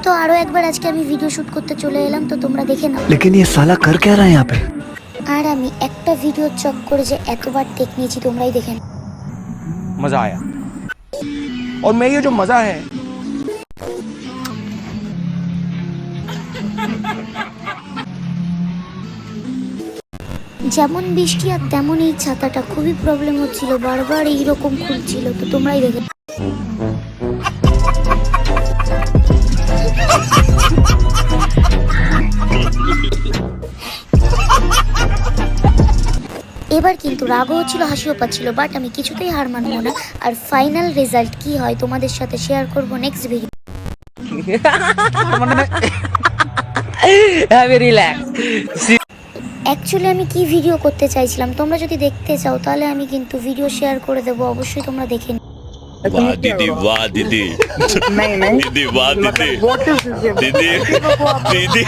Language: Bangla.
তো আরো একবার আজকে আমি ভিডিও শুট করতে চলে এলাম, তো তোমরা দেখে নাও। लेकिन ये साला कर क्या रहा है यहाँ पे? আর আমি একটা ভিডিও চক করে যে এতবার টেক নিয়েছি তোমরাই দেখে নাও। मजा आया और मैं ये जो मजा है যেমন বৃষ্টি আর তেমন এই ছাতাটা খুবই প্রবলেম হচ্ছিল, বারবার এইরকম খুলছিল, তো তোমরাই দেখে। এবার কিন্তু রাগও হচ্ছিল, হাসিও পাচ্ছিল, বাট আমি কিছুতেই হার মানবো না। আর ফাইনাল রেজাল্ট কি হয় তোমাদের সাথে শেয়ার করবো নেক্সট ভিডিও। অ্যাকচুয়ালি আমি কি ভিডিও করতে চাইছিলাম তোমরা যদি দেখতে চাও তাহলে আমি কিন্তু ভিডিও শেয়ার করে দেবো, অবশ্যই তোমরা দেখে নিও। वाह दीदी वाह दीदी नहीं नहीं दीदी वाह दीदी व्हाट इज दीदी दीदी